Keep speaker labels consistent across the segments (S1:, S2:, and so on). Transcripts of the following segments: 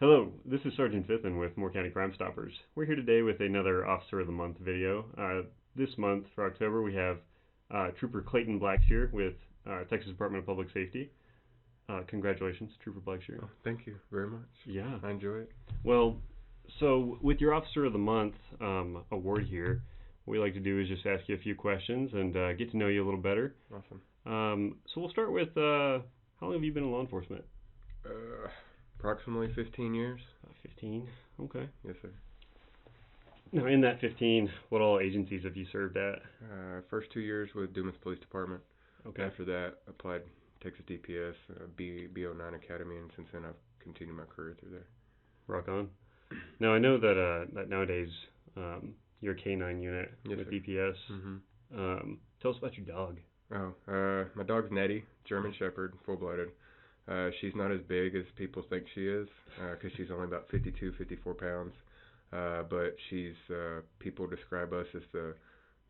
S1: Hello, this is Sergeant Fithin with Moore County Crime Stoppers. We're here today with another Officer of the Month video. This month, for October, we have Trooper Clayton Blacksher with Texas Department of Public Safety. Congratulations, Trooper Blacksher.
S2: Oh, thank you very much.
S1: Yeah.
S2: I enjoy it.
S1: Well, so with your Officer of the Month award here, what we like to do is just ask you a few questions and get to know you a little better.
S2: Awesome.
S1: So we'll start with, how long have you been in law enforcement?
S2: Approximately 15 years.
S1: 15? Okay.
S2: Yes, sir.
S1: Now, in that 15, what all agencies have you served at?
S2: First 2 years with Dumas Police Department.
S1: Okay.
S2: After that, applied Texas DPS, B09 Academy, and since then I've continued my career through there.
S1: Rock on. Now, I know that nowadays you're a K9 unit
S2: Yes,
S1: with
S2: sir.
S1: DPS.
S2: Mm-hmm.
S1: Tell us about your dog.
S2: My dog's Nettie, German Shepherd, full-blooded. She's not as big as people think she is, because she's only about 52, 54 pounds. But she's, people describe us as the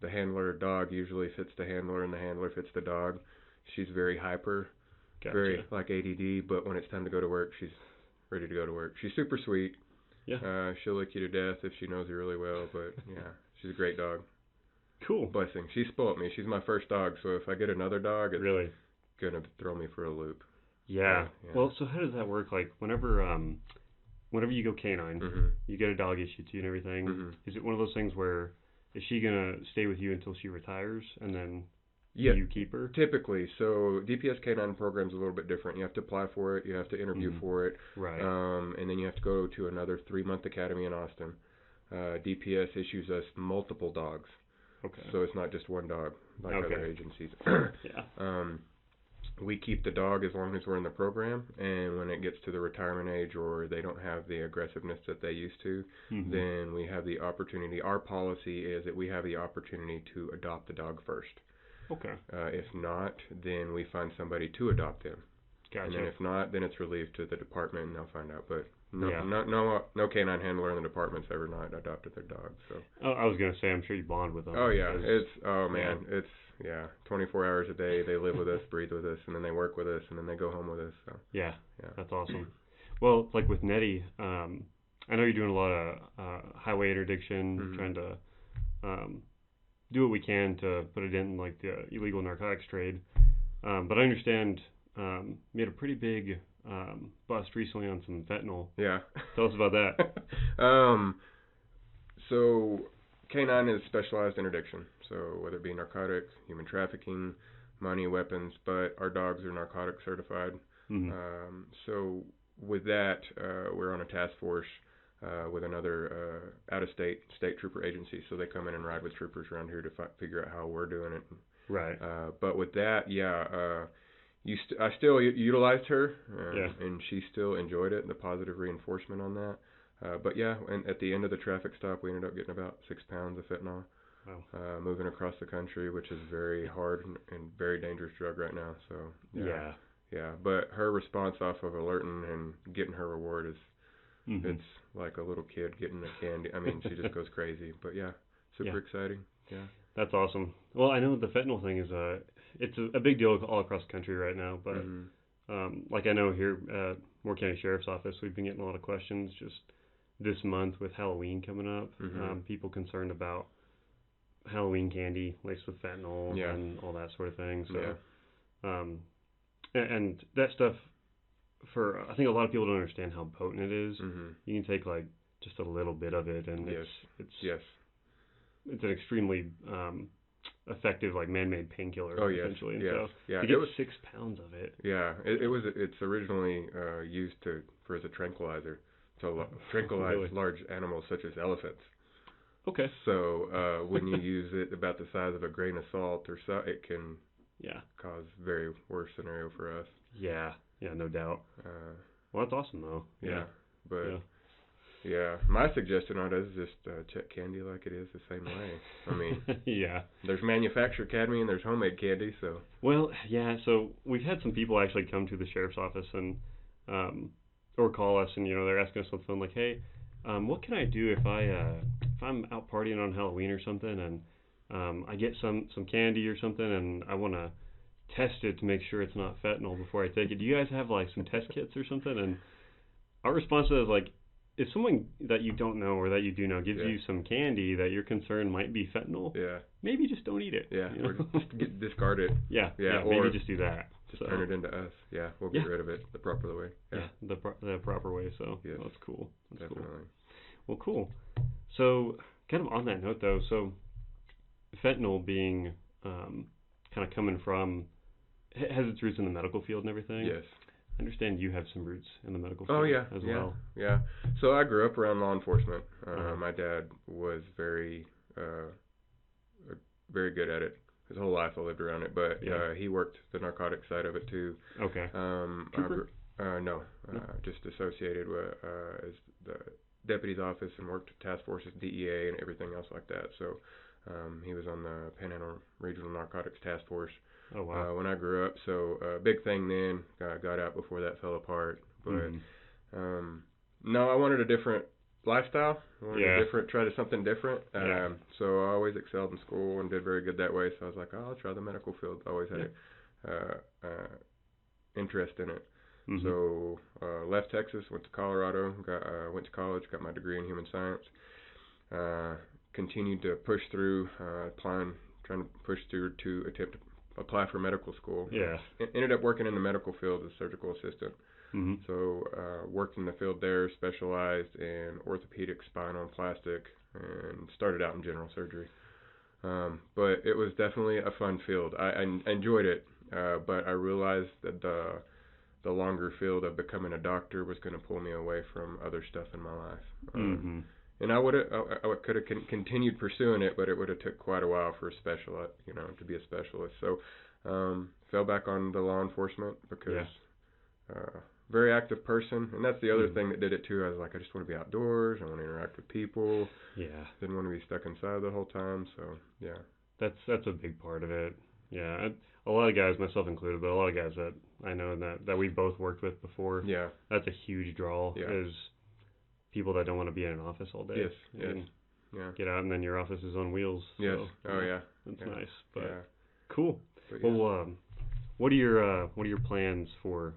S2: handler dog usually fits the handler and the handler fits the dog. She's very hyper,
S1: Gotcha.
S2: very like ADD, but when it's time to go to work, she's ready to go to work. She's super sweet.
S1: Yeah.
S2: She'll lick you to death if she knows you really well, but yeah, she's a great dog.
S1: Cool.
S2: Blessing. She spoiled me. She's my first dog, so if I get another dog, it's
S1: Really?
S2: gonna throw me for a loop.
S1: Yeah.
S2: Yeah.
S1: Well, so how does that work? Like, whenever you go K9,
S2: Mm-hmm.
S1: you get a dog issued to you and everything.
S2: Mm-hmm.
S1: Is it one of those things where is she gonna stay with you until she retires and then
S2: Yeah,
S1: you keep her?
S2: typically. So DPS K9 program's a little bit different. You have to apply for it. You have to interview for it.
S1: Right.
S2: And then you have to go to another 3-month academy in Austin. DPS issues us multiple dogs.
S1: Okay.
S2: So it's not just one dog like
S1: Okay.
S2: other agencies.
S1: Yeah.
S2: We keep the dog as long as we're in the program, and when it gets to the retirement age or they don't have the aggressiveness that they used to, then we have the opportunity. Our policy is that we have the opportunity to adopt the dog first.
S1: Okay.
S2: If not, then we find somebody to adopt them.
S1: Gotcha.
S2: And then if not, then it's relieved to the department and they'll find out. But no,
S1: Yeah.
S2: no canine handler in the department's ever not adopted their dog. So.
S1: Oh, I was gonna say, I'm sure you bond with them.
S2: Oh yeah,
S1: because-
S2: it's 24 hours a day. They live with us, breathe with us, and then they work with us, and then they go home with us. So.
S1: Yeah.
S2: Yeah.
S1: That's awesome. Well, like with Nettie, I know you're doing a lot of highway interdiction, trying to do what we can to put it in like the illegal narcotics trade. But I understand you had a pretty big bust recently on some fentanyl.
S2: Yeah.
S1: Tell us about that.
S2: So K9 is specialized interdiction. So whether it be narcotics, human trafficking, money, weapons, but our dogs are narcotic certified. So with that, we're on a task force with another out-of-state state trooper agency. So they come in and ride with troopers around here to figure out how we're doing it.
S1: Right.
S2: But with that, I still utilized her, and she still enjoyed it, the positive reinforcement on that. But yeah, and at the end of the traffic stop, we ended up getting about 6 pounds of fentanyl.
S1: Wow.
S2: Moving across the country, which is very hard and very dangerous drug right now. So yeah. But her response off of alerting and getting her reward is, it's like a little kid getting a candy. I mean, she just goes crazy. But yeah, super exciting. Yeah.
S1: That's awesome. Well, I know the fentanyl thing is it's a big deal all across the country right now, but like I know here at Moore County Sheriff's Office, we've been getting a lot of questions just this month with Halloween coming up. People concerned about Halloween candy laced with fentanyl and all that sort of thing. So, and that stuff, I think a lot of people don't understand how potent it is. You can take like just a little bit of it, and it's an extremely effective like man-made painkiller essentially. And so to get 6 pounds of it.
S2: Yeah, it's originally used as a tranquilizer to tranquilize large animals such as elephants.
S1: Okay.
S2: So when you use it about the size of a grain of salt or so, it can cause very worse scenario for us.
S1: Yeah, no doubt. Well, that's awesome though.
S2: Yeah, my suggestion on it is just check candy like it is the same way. I mean, there's manufactured candy and there's homemade candy, so.
S1: Well, yeah, so we've had some people actually come to the sheriff's office and or call us, and they're asking us on the phone like, hey, what can I do if I'm out partying on Halloween or something, and I get some candy or something, and I want to test it to make sure it's not fentanyl before I take it. Do you guys have like some test kits or something? And our response to that is like, if someone that you don't know or that you do know gives you some candy that you're concerned might be fentanyl, maybe just don't eat it.
S2: Yeah, or just discard it.
S1: Yeah, or maybe just do that.
S2: Just turn it into us. Yeah, we'll get rid of it the proper way.
S1: Yeah, the proper way. So that's cool. That's
S2: definitely.
S1: Cool. Well, cool. So kind of on that note though, so fentanyl being kind of coming from, has its roots in the medical field and everything.
S2: Yes.
S1: I understand you have some roots in the medical field as well.
S2: Yeah. So I grew up around law enforcement. My dad was very good at it. His whole life I lived around it, but he worked the narcotic side of it too.
S1: Okay.
S2: No, just associated with as the deputy's office and worked task forces, DEA, and everything else like that. So he was on the Panhandle Regional Narcotics Task Force.
S1: Oh, wow.
S2: When I grew up, so big thing then. Got out before that fell apart. But no, I wanted a different lifestyle. I wanted try something different. So I always excelled in school and did very good that way. So I was like, oh, I'll try the medical field. I always had interest in it. So left Texas, went to Colorado, went to college, got my degree in human science. Continued to push through, trying to push through to attempt to apply for medical school.
S1: Yeah.
S2: Ended up working in the medical field as a surgical assistant. So worked in the field there, specialized in orthopedic, spinal, and plastic, and started out in general surgery. But it was definitely a fun field. I enjoyed it, but I realized that the longer field of becoming a doctor was going to pull me away from other stuff in my life. And I could have continued pursuing it, but it would have took quite a while for a specialist, to be a specialist. So fell back on the law enforcement because very active person, and that's the other thing that did it too. I was like, I just want to be outdoors. I want to interact with people. Yeah. Didn't want to be stuck inside the whole time. So yeah.
S1: That's a big part of it. Yeah. A lot of guys, myself included, but a lot of guys that I know that we both worked with before.
S2: Yeah.
S1: That's a huge draw. Is people that don't want to be in an office all day.
S2: Yes.
S1: Get out, and then your office is on wheels.
S2: Yes.
S1: So, that's nice. But cool. But, well, what are your plans for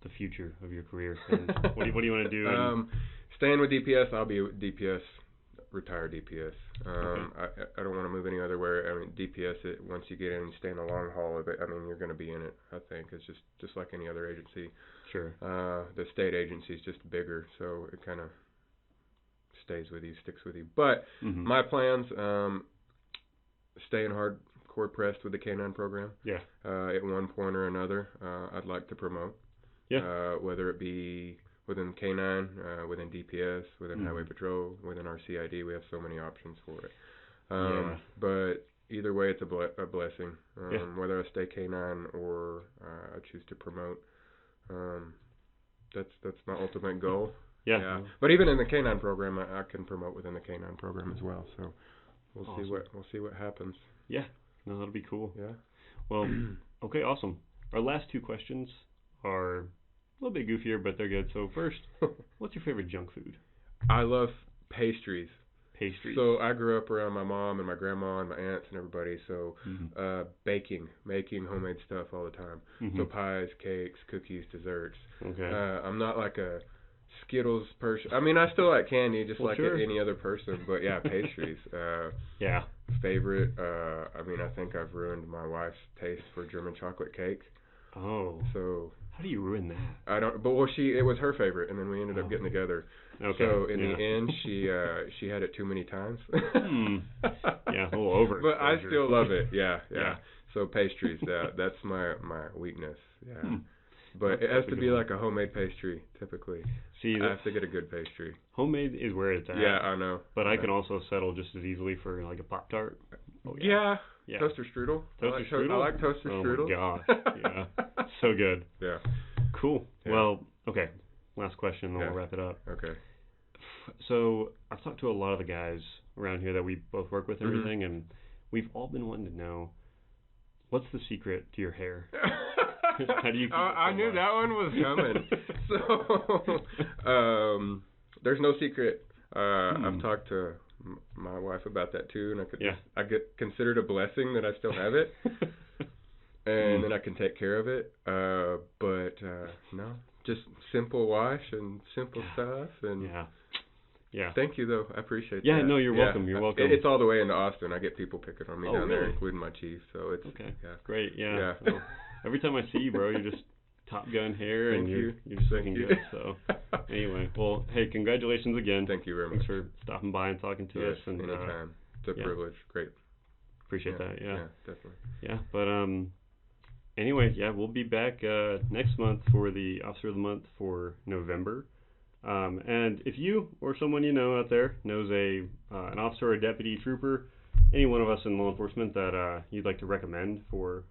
S1: the future of your career? And what do you want to do?
S2: Staying with DPS, I'll be with DPS, retired DPS. I don't want to move any other way. I mean, DPS, once you get in and stay in the long haul of it, I mean, you're going to be in it. I think it's just like any other agency.
S1: Sure.
S2: The state agency is just bigger, so it kind of stays with you, sticks with you. But my plans, staying hardcore pressed with the K9 program.
S1: Yeah.
S2: At one point or another, I'd like to promote.
S1: Yeah.
S2: Whether it be within K9, within DPS, within Highway Patrol, within our CID, we have so many options for it. But either way, it's a blessing. Whether I stay K9 or I choose to promote. That's my ultimate goal. Yeah. But even in the K9 program, I can promote within the K9 program as well. So we'll see what happens.
S1: Yeah. No, that'll be cool.
S2: Yeah.
S1: Well, okay, awesome. Our last two questions are a little bit goofier, but they're good. So first, what's your favorite junk food?
S2: I love pastries.
S1: Pastries.
S2: So I grew up around my mom and my grandma and my aunts and everybody. So making homemade stuff all the time. So pies, cakes, cookies, desserts.
S1: Okay.
S2: I'm not like a Skittles person. I mean, I still like candy just like any other person. But yeah, pastries. Favorite. I mean, I think I've ruined my wife's taste for German chocolate cake.
S1: Oh.
S2: So.
S1: How do you ruin that?
S2: I don't. But it was her favorite, and then we ended up getting together.
S1: Okay.
S2: So in the end, she had it too many times.
S1: Yeah, a little over.
S2: But I still love it. Yeah. So pastries, that's my weakness. Yeah. But it has to be like a homemade pastry, typically. See, I have to get a good pastry.
S1: Homemade is where it's at.
S2: Yeah, I know.
S1: But I can also settle just as easily for like a Pop-Tart.
S2: Oh, yeah. Toaster strudel. I like toaster strudel.
S1: Oh my gosh. Yeah. So good.
S2: Yeah.
S1: Cool. Yeah. Well, okay. Last question, then we'll wrap it up.
S2: Okay.
S1: So I've talked to a lot of the guys around here that we both work with and everything, and we've all been wanting to know, what's the secret to your hair? How do you keep
S2: I knew that one was coming. So there's no secret. I've talked to my wife about that too, and I get considered a blessing that I still have it, and then I can take care of it. But no, just simple wash and simple stuff. And
S1: yeah.
S2: Thank you, though. I appreciate that.
S1: Yeah, no, you're welcome. You're welcome.
S2: It's all the way into Austin. I get people picking on me down there, including my chief. So it's
S1: okay. Great. Yeah. Well, every time I see you, bro, you're just Top Gun hair, and you're just looking good. So anyway, well, hey, congratulations again.
S2: Thank you very much.
S1: Thanks for stopping by and talking to us. And
S2: anytime. It's a privilege. Great.
S1: Appreciate that. Yeah,
S2: definitely.
S1: Yeah, but anyway, we'll be back next month for the Officer of the Month for November. And if you or someone you know out there knows an officer or a deputy trooper, any one of us in law enforcement that you'd like to recommend for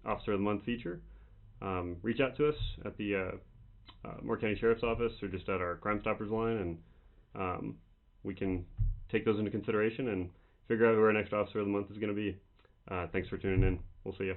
S1: Officer of the Month feature, reach out to us at the Moore County Sheriff's Office or just at our Crime Stoppers line, and we can take those into consideration and figure out who our next Officer of the Month is going to be. Thanks for tuning in. We'll see you.